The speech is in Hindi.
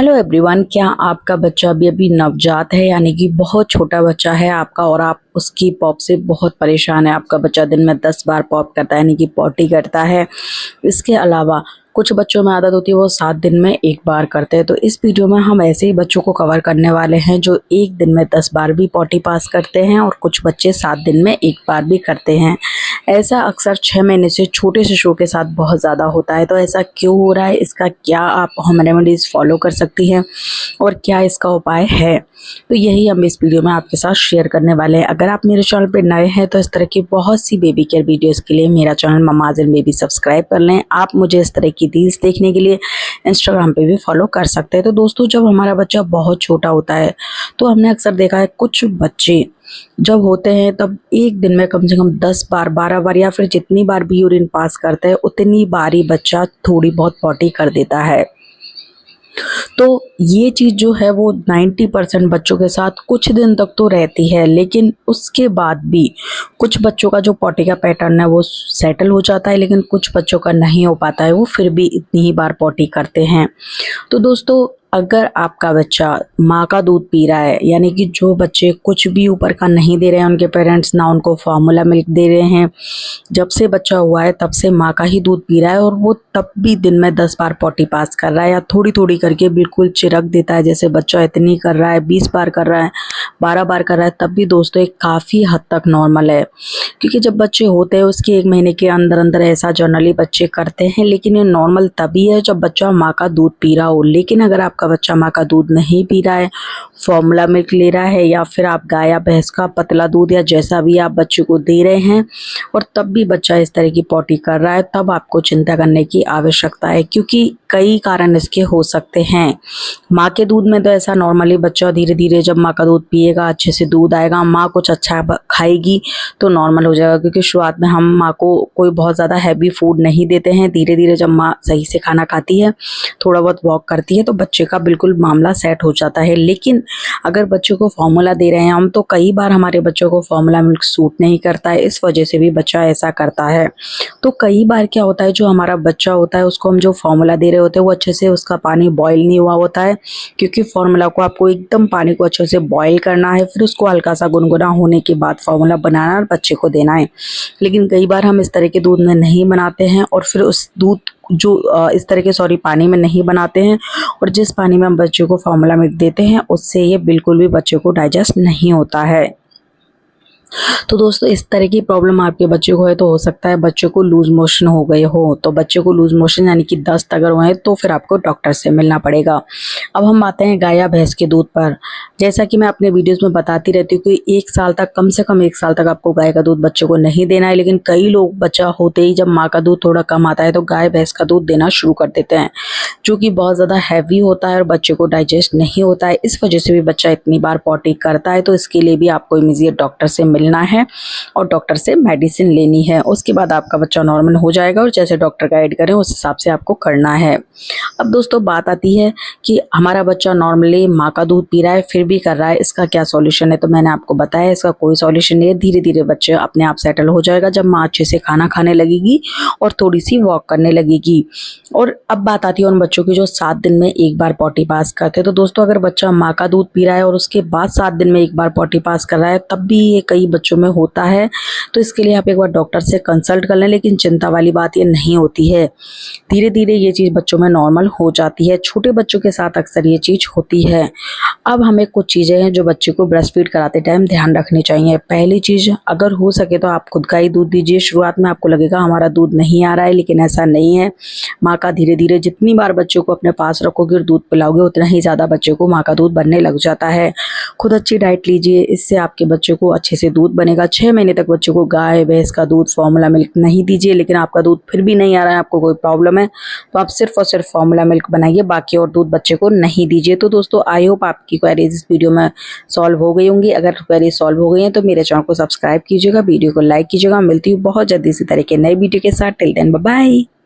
हेलो एवरीवन, क्या आपका बच्चा अभी अभी नवजात है यानी कि बहुत छोटा बच्चा है आपका और आप उसकी पॉप से बहुत परेशान है। आपका बच्चा दिन में 10 बार पॉप करता है यानी कि पॉटी करता है। इसके अलावा कुछ बच्चों में आदत होती है वो 7 दिन में एक बार करते हैं। तो इस वीडियो में हम ऐसे ही बच्चों को कवर करने वाले हैं जो एक दिन में 10 बार भी पॉटी पास करते हैं और कुछ बच्चे 7 दिन में एक बार भी करते हैं। ऐसा अक्सर 6 महीने से छोटे शिशुओं के साथ बहुत ज़्यादा होता है। तो ऐसा क्यों हो रहा है, इसका क्या आप होम रेमेडीज़ फॉलो कर सकती हैं और क्या इसका उपाय है, तो यही हम इस वीडियो में आपके साथ शेयर करने वाले हैं। अगर आप मेरे चैनल पर नए हैं तो इस तरह की बहुत सी बेबी केयर वीडियोस के लिए मेरा channel mama's and baby subscribe कर लें। आप मुझे इस तरह की रील्स देखने के लिए इंस्टाग्राम पे भी फॉलो कर सकते हैं। तो दोस्तों, जब हमारा बच्चा बहुत छोटा होता है तो हमने अक्सर देखा है कुछ बच्चे जब होते हैं तब एक दिन में कम से कम 10 बार 12 बार या फिर जितनी बार भी यूरिन पास करते हैं उतनी बार ही बच्चा थोड़ी बहुत पॉटी कर देता है। तो ये चीज़ जो है वो 90% बच्चों के साथ कुछ दिन तक तो रहती है, लेकिन उसके बाद भी कुछ बच्चों का जो पॉटी का पैटर्न है वो सेटल हो जाता है, लेकिन कुछ बच्चों का नहीं हो पाता है, वो फिर भी इतनी ही बार पॉटी करते हैं। तो दोस्तों, अगर आपका बच्चा माँ का दूध पी रहा है यानी कि जो बच्चे कुछ भी ऊपर का नहीं दे रहे हैं उनके पेरेंट्स, ना उनको फार्मूला मिल्क दे रहे हैं, जब से बच्चा हुआ है तब से माँ का ही दूध पी रहा है और वो तब भी दिन में 10 बार पॉटी पास कर रहा है या थोड़ी थोड़ी करके बिल्कुल चिरक देता है, जैसे बच्चा इतनी कर रहा है, 20 बार कर रहा है, 12 बार कर रहा है, तब भी दोस्तों एक काफ़ी हद तक नॉर्मल है। क्योंकि जब बच्चे होते हैं उसके 1 महीने के अंदर अंदर ऐसा जनरली बच्चे करते हैं, लेकिन ये नॉर्मल तभी है जब बच्चा माँ का दूध पी रहा हो। लेकिन अगर आपका बच्चा माँ का दूध नहीं पी रहा है, फॉर्मूला मिल्क ले रहा है या फिर आप गाय या भैंस का पतला दूध या जैसा भी आप बच्चे को दे रहे हैं और तब भी बच्चा इस तरह की पॉटी कर रहा है, तब आपको चिंता करने की आवश्यकता है। क्योंकि कई कारण इसके हो सकते हैं। माँ के दूध में तो ऐसा नॉर्मली बच्चा धीरे धीरे जब माँ का दूध पिएगा अच्छे से दूध आएगा, माँ कुछ अच्छा खाएगी तो नॉर्मल हो जाएगा। क्योंकि शुरुआत में हम माँ को कोई बहुत ज़्यादा हैवी फूड नहीं देते हैं। धीरे धीरे जब माँ सही से खाना खाती है, थोड़ा बहुत वॉक करती है, तो बच्चे का बिल्कुल मामला सेट हो जाता है। लेकिन अगर बच्चों को फार्मूला दे रहे हैं हम, तो कई बार हमारे बच्चों को फार्मूला मिल्क सूट नहीं करता है, इस वजह से भी बच्चा ऐसा करता है। तो कई बार क्या होता है, जो हमारा बच्चा होता है उसको हम जो फार्मूला दे रहे होते हैं वो अच्छे से उसका पानी बॉईल नहीं हुआ होता है। क्योंकि फार्मूला को आपको एकदम पानी को अच्छे से बॉईल करना है, फिर उसको हल्का सा गुनगुना होने के बाद फार्मूला बनाना और बच्चे को देना है। लेकिन कई बार हम इस तरह के दूध में नहीं बनाते हैं और फिर उस दूध जो इस तरह के पानी में नहीं बनाते हैं और जिस पानी में हम बच्चे को फार्मूला मिल्क देते हैं उससे ये बिल्कुल भी बच्चे को डाइजेस्ट नहीं होता है। तो दोस्तों, इस तरह की प्रॉब्लम आपके बच्चे को है तो हो सकता है बच्चे को लूज मोशन हो गए हो। तो बच्चे को लूज मोशन यानी कि दस्त अगर हुए तो फिर आपको डॉक्टर से मिलना पड़ेगा। अब हम आते हैं गाय या भैंस के दूध पर। जैसा कि मैं अपने वीडियोस में बताती रहती हूँ कि 1 साल तक, कम से कम 1 साल तक आपको गाय का दूध बच्चे को नहीं देना है। लेकिन कई लोग बच्चा होते ही जब माँ का दूध थोड़ा कम आता है तो गाय भैंस का दूध देना शुरू कर देते हैं, जो कि बहुत ज़्यादा हैवी होता है और बच्चे को डाइजेस्ट नहीं होता है। इस वजह से भी बच्चा इतनी बार पॉटी करता है। तो इसके लिए भी आपको इमीडिएट डॉक्टर से मिलना है और डॉक्टर से मेडिसिन लेनी है। उसके बाद आपका बच्चा नॉर्मल हो जाएगा और जैसे डॉक्टर गाइड करें उस हिसाब से आपको करना है। अब दोस्तों, बात आती है कि हमारा बच्चा नॉर्मली माँ का दूध पी रहा है फिर भी कर रहा है, इसका क्या सॉल्यूशन है। तो मैंने आपको बताया इसका कोई सॉल्यूशन नहीं है। धीरे धीरे बच्चे अपने आप सेटल हो जाएगा जब माँ अच्छे से खाना खाने लगेगी और थोड़ी सी वॉक करने लगेगी। और अब बात आती है उन बच्चों की जो 7 दिन में एक बार पॉटी पास करते हैं। तो दोस्तों, अगर बच्चा माँ का दूध पी रहा है और उसके बाद 7 दिन में एक बार पॉटी पास कर रहा है, तब भी ये कई बच्चों में होता है। तो इसके लिए आप एक बार डॉक्टर से कंसल्ट कर लें। लेकिन चिंता वाली बात ये नहीं होती है, धीरे धीरे ये चीज़ बच्चों में नॉर्मल हो जाती है। छोटे बच्चों के साथ अक्सर ये चीज़ होती है। अब हमें कुछ चीज़ें हैं जो बच्चे को ब्रेस्ट फीड कराते टाइम ध्यान रखनी चाहिए। पहली चीज़, अगर हो सके तो आप खुद का ही दूध दीजिए। शुरुआत में आपको लगेगा हमारा दूध नहीं आ रहा है, लेकिन ऐसा नहीं है। माँ का धीरे धीरे जितनी बार बच्चों को अपने पास रखोगे और दूध पिलाओगे उतना ही ज़्यादा बच्चे को माँ का दूध बनने लग जाता है। खुद अच्छी डाइट लीजिए, इससे आपके बच्चे को अच्छे से दूध बनेगा। 6 महीने तक बच्चे को गाय भैंस का दूध, फार्मूला मिल्क नहीं दीजिए। लेकिन आपका दूध फिर भी नहीं आ रहा है, आपको कोई प्रॉब्लम है, तो आप सिर्फ और सिर्फ फार्मूला मिल्क बनाइए, बाकी और दूध बच्चे को नहीं दीजिए। तो दोस्तों, आई होप आपकी क्वेरीज इस वीडियो में सॉल्व हो गई होंगी। अगर क्वेरीज सॉल्व हो गई हैं तो मेरे चैनल को सब्सक्राइब कीजिएगा, वीडियो को लाइक कीजिएगा। मिलती हूँ बहुत जल्दी इसी तरह के नए वीडियो के साथ। Till then bye bye.